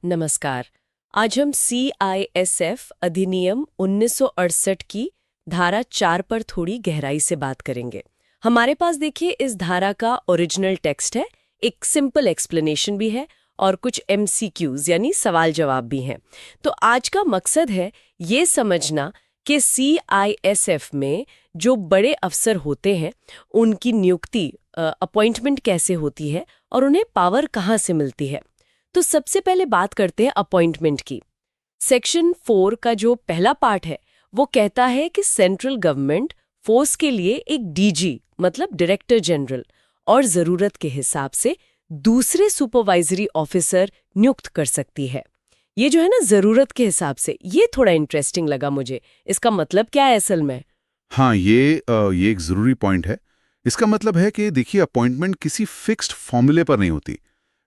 नमस्कार। आज हम CISF अधिनियम 1968 की धारा 4 पर थोड़ी गहराई से बात करेंगे। हमारे पास देखिए इस धारा का ओरिजिनल टेक्स्ट है, एक सिंपल एक्सप्लेनेशन भी है और कुछ MCQs यानी सवाल जवाब भी हैं। तो आज का मकसद है ये समझना कि CISF में जो बड़े अफसर होते हैं उनकी नियुक्ति अपॉइंटमेंट कैसे होती है और उन्हें पावर कहाँ से मिलती है। तो सबसे पहले बात करते हैं अपॉइंटमेंट की। सेक्शन 4 का जो पहला पार्ट है वो कहता है कि सेंट्रल गवर्नमेंट फोर्स के लिए एक DG मतलब डायरेक्टर जनरल और जरूरत के हिसाब से दूसरे सुपरवाइजरी ऑफिसर नियुक्त कर सकती है। ये जो है ना जरूरत के हिसाब से, ये थोड़ा इंटरेस्टिंग लगा मुझे। इसका मतलब क्या है असल में? हाँ, ये एक ज़रूरी पॉइंट है। इसका मतलब है कि देखिए, अपॉइंटमेंट किसी फिक्स्ड फॉर्मूले पर नहीं होती।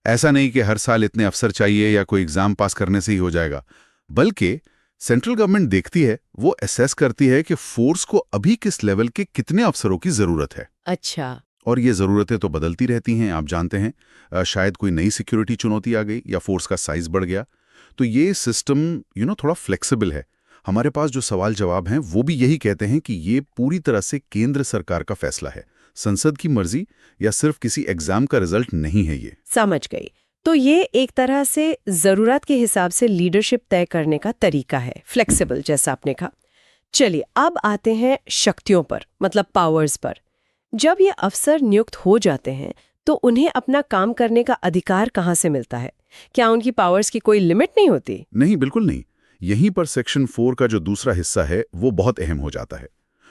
ऐसा नहीं कि हर साल इतने अफसर चाहिए या कोई एग्जाम पास करने से ही हो जाएगा, बल्कि सेंट्रल गवर्नमेंट देखती है, वो असेस करती है कि फोर्स को अभी किस लेवल के कितने अफसरों की ज़रूरत है। अच्छा। और ये ज़रूरतें तो बदलती रहती हैं, आप जानते हैं। शायद कोई नई सिक्योरिटी चुनौती आ गई या फोर्स का साइज बढ़ गया। तो ये सिस्टम थोड़ा फ्लेक्सिबल है। हमारे पास जो सवाल जवाब हैं वो भी यही कहते हैं कि ये पूरी तरह से केंद्र सरकार का फैसला है, संसद की मर्जी या सिर्फ किसी एग्जाम का रिजल्ट नहीं है ये। समझ गई। तो ये एक तरह से जरूरत के हिसाब से लीडरशिप तय करने का तरीका है, फ्लेक्सिबल जैसा आपने कहा। चलिए अब आते हैं शक्तियों पर, मतलब पावर्स पर। जब ये अफसर नियुक्त हो जाते हैं तो उन्हें अपना काम करने का अधिकार कहाँ से मिलता है? क्या उनकी पावर्स की कोई लिमिट नहीं होती? नहीं, बिल्कुल नहीं। यहीं पर सेक्शन 4 का जो दूसरा हिस्सा है वो बहुत अहम हो जाता है।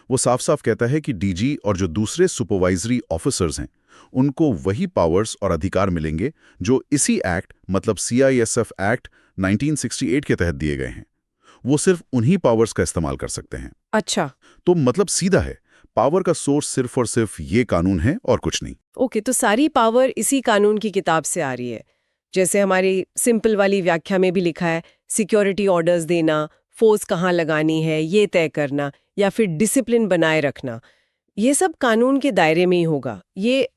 वो साफ साफ कहता है कि DG और जो दूसरे सुपरवाइजरी ऑफिसर्स हैं उनको वही पावर्स और अधिकार मिलेंगे जो इसी एक्ट मतलब CISF एक्ट 1968 के तहत दिए गए हैं। वो सिर्फ उन्हीं पावर्स का इस्तेमाल कर सकते हैं। अच्छा। तो मतलब सीधा है, पावर का सोर्स सिर्फ और सिर्फ ये कानून है और कुछ नहीं। ओके, तो सारी पावर इसी कानून की किताब से आ रही है। जैसे हमारी सिंपल वाली व्याख्या में भी लिखा है, सिक्योरिटी ऑर्डर्स देना, फोर्स कहाँ लगानी है ये तय करना, या फिर डिसिप्लिन बनाए रखना, ये सब कानून के दायरे में ही होगा। ये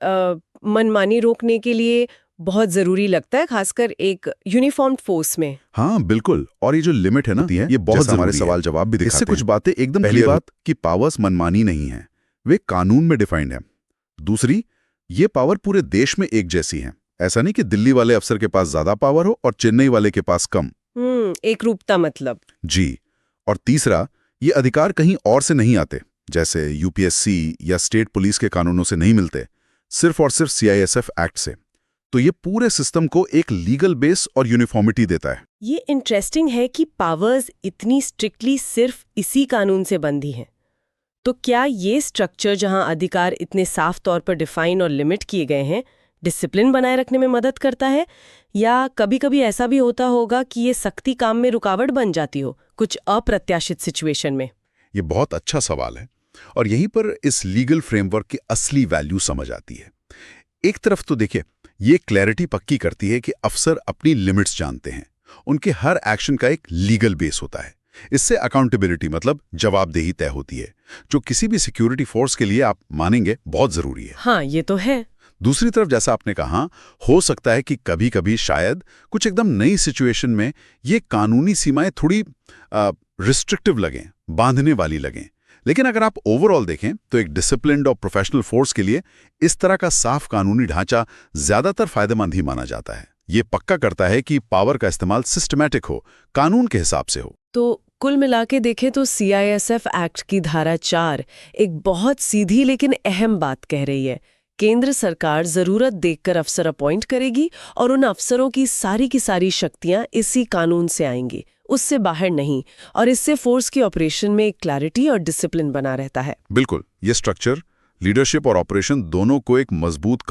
मनमानी रोकने के लिए बहुत जरूरी लगता है, खासकर एक यूनिफॉर्म्ड फोर्स में। हाँ बिल्कुल, और ये जो लिमिट है ना, ये बहुत हमारे सवाल जवाब भी दिखाते हैं। इससे कुछ बातें एकदम पहली बात कि पावर्स मनमानी नहीं है, वे कानून में डिफाइंड है। दूसरी, ये पावर पूरे देश में एक जैसी है। ऐसा नहीं कि दिल्ली वाले अफसर के पास ज्यादा पावर हो और चेन्नई वाले के पास कम। एक रूपता मतलब। जी। और तीसरा, ये अधिकार कहीं और से नहीं आते, जैसे UPSC या स्टेट पुलिस के कानूनों से नहीं मिलते, सिर्फ और सिर्फ CISF एक्ट से। तो ये पूरे सिस्टम को एक लीगल बेस और यूनिफॉर्मिटी देता है। ये इंटरेस्टिंग है कि पावर्स इतनी स्ट्रिक्टली सिर्फ इसी कानून से बंधी हैं। तो क्या ये स्ट्रक्चर, जहां अधिकार इतने साफ तौर पर डिफाइन और लिमिट किए गए हैं, डिसिप्लिन बनाए रखने में मदद करता है, या कभी-कभी ऐसा भी होता होगा कि ये सख्ती काम में रुकावट बन जाती हो कुछ अप्रत्याशित सिचुएशन में? ये बहुत अच्छा सवाल है, और यहीं पर इस लीगल फ्रेमवर्क की असली वैल्यू समझ आती है। एक तरफ तो देखिए, ये क्लैरिटी पक्की करती है कि अफसर अपनी लिमिट्स जानते हैं, उनके हर एक्शन का एक लीगल बेस होता है। इससे अकाउंटेबिलिटी मतलब जवाबदेही तय होती है, जो किसी भी सिक्योरिटी फोर्स के लिए आप मानेंगे बहुत जरूरी है। हाँ, ये तो है। दूसरी तरफ, जैसा आपने कहा, हो सकता है कि कभी-कभी शायद कुछ एकदम नई सिचुएशन में ये कानूनी सीमाएं थोड़ी रिस्ट्रिक्टिव लगें, बांधने वाली लगें। लेकिन अगर आप ओवरऑल देखें तो एक डिसिप्लिन्ड और प्रोफेशनल फोर्स के लिए इस तरह का साफ कानूनी ढांचा ज्यादातर फायदेमंद ही माना जाता है। ये पक्का करता है कि पावर का इस्तेमाल सिस्टमैटिक हो, कानून के हिसाब से हो। तो कुल मिला के देखें तो CISF एक्ट की धारा 4 एक बहुत सीधी लेकिन अहम बात कह रही है। केंद्र सरकार जरूरत देखकर अफसर अपॉइंट करेगी और उन अफसरों की सारी शक्तियां इसी कानून से आएंगी, उससे बाहर नहीं। और इससे फोर्स के ऑपरेशन में एक क्लैरिटी और डिसिप्लिन बना रहता है। बिल्कुल, ये स्ट्रक्चर लीडरशिप और ऑपरेशन दोनों को एक मजबूत